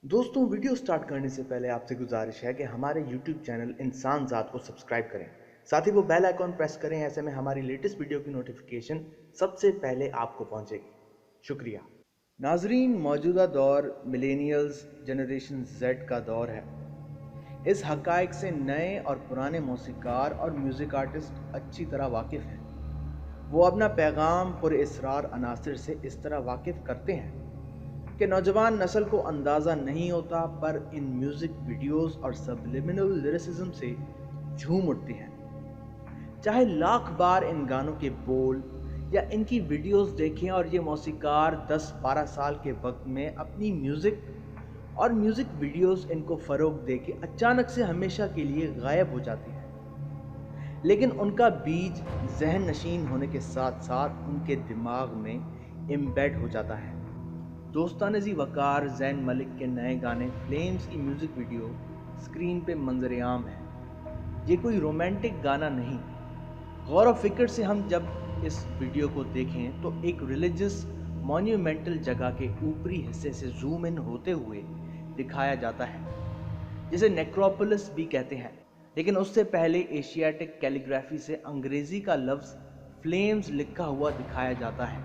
दोस्तों, video start करने से पहले आपसे गुजारिश है कि हमारे YouTube चैनल इंसान ज़ात को सब्सक्राइब करें। साथ ही वो बेल आइकॉन प्रेस करें, ऐसे में हमारी लेटेस्ट वीडियो की नोटिफिकेशन सबसे पहले आपको पहुंचेगी। शुक्रिया। नाजरीन, मौजूदा दौर मिलेनियल्स जनरेशन Z का दौर है। इस हकायक से नए और पुराने मौसीकार और म्यूज़िक आर्टिस्ट अच्छी तरह वाकिफ़ हैं। वो अपना पैगाम पुरअसरार अनासिर से इस तरह वाकिफ़ करते हैं कि नौजवान नस्ल को अंदाज़ा नहीं होता, पर इन म्यूज़िक वीडियोस और सबलिमिनल लिरिसिज्म से झूम उठते हैं। चाहे लाख बार इन गानों के बोल या इनकी वीडियोस देखें, और ये मौसीकार 10-12 साल के वक्त में अपनी म्यूज़िक और म्यूज़िक वीडियोस इनको फ़रोग दे के अचानक से हमेशा के लिए गायब हो जाते हैं। लेकिन उनका बीज जहन नशीन होने के साथ साथ उनके दिमाग में इम्बेड हो जाता है। दोस्ताना जी वकार ज़ैन मलिक के नए गाने फ्लेम्स की म्यूज़िक वीडियो स्क्रीन पे मंजर आम है। ये कोई रोमांटिक गाना नहीं। गौर व फिक्र से हम जब इस वीडियो को देखें तो एक रिलीजियस मॉन्यूमेंटल जगह के ऊपरी हिस्से से जूम इन होते हुए दिखाया जाता है, जिसे नेक्रोपोलिस भी कहते हैं। लेकिन उससे पहले एशियाटिक कैलीग्राफी से अंग्रेज़ी का लफ्ज़ फ्लेम्स लिखा हुआ दिखाया जाता है,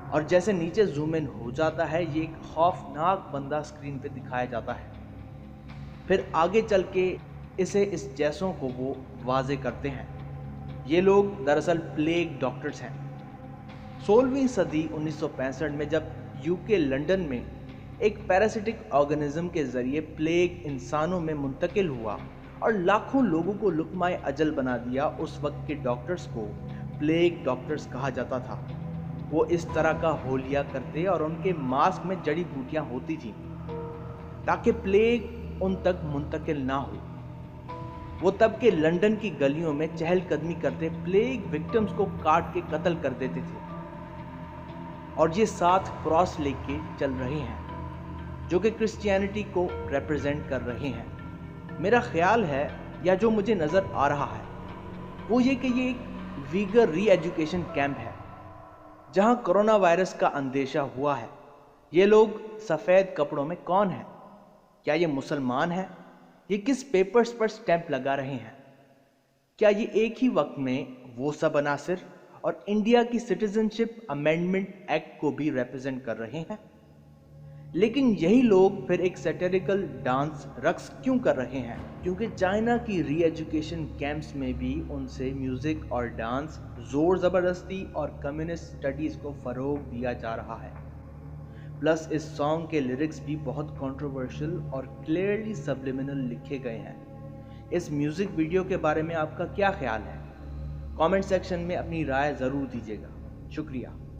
और जैसे नीचे जूम इन हो जाता है, ये एक खौफनाक बंदा स्क्रीन पे दिखाया जाता है। फिर आगे चल के इसे इस जैसों को वो वाजे करते हैं। ये लोग दरअसल प्लेग डॉक्टर्स हैं। 16वीं सदी 1965 में जब यूके लंदन में एक पैरासिटिक ऑर्गेनिज्म के ज़रिए प्लेग इंसानों में मुंतकिल हुआ और लाखों लोगों को लुक़माए अजल बना दिया, उस वक्त के डॉक्टर्स को प्लेग डॉक्टर्स कहा जाता था। वो इस तरह का होलिया करते और उनके मास्क में जड़ी बूटियां होती थीं ताकि प्लेग उन तक मुंतकिल ना हो। वो तब के लंदन की गलियों में चहलकदमी करते प्लेग विक्टिम्स को काट के कत्ल कर देते थे, और ये 7 क्रॉस लेके चल रहे हैं जो कि क्रिश्चियनिटी को रिप्रेजेंट कर रहे हैं। मेरा ख्याल है, या जो मुझे नज़र आ रहा है, वो ये कि ये एक वीगर री एजुकेशन कैंप है जहां कोरोना वायरस का अंदेशा हुआ है। ये लोग सफ़ेद कपड़ों में कौन है? क्या ये मुसलमान हैं? ये किस पेपर्स पर स्टैंप लगा रहे हैं? क्या ये एक ही वक्त में वो सब अनासिर और इंडिया की सिटीजनशिप अमेंडमेंट एक्ट को भी रिप्रेजेंट कर रहे हैं? लेकिन यही लोग फिर एक सैटिरिकल डांस रक्स क्यों कर रहे हैं? क्योंकि चाइना की री एजुकेशन कैंप्स में भी उनसे म्यूज़िक और डांस, ज़ोर ज़बरदस्ती और कम्युनिस्ट स्टडीज़ को फ़रोग दिया जा रहा है। प्लस इस सॉन्ग के लिरिक्स भी बहुत कंट्रोवर्शियल और क्लियरली सबलिमिनल लिखे गए हैं। इस म्यूज़िक वीडियो के बारे में आपका क्या ख्याल है? कमेंट सेक्शन में अपनी राय ज़रूर दीजिएगा। शुक्रिया।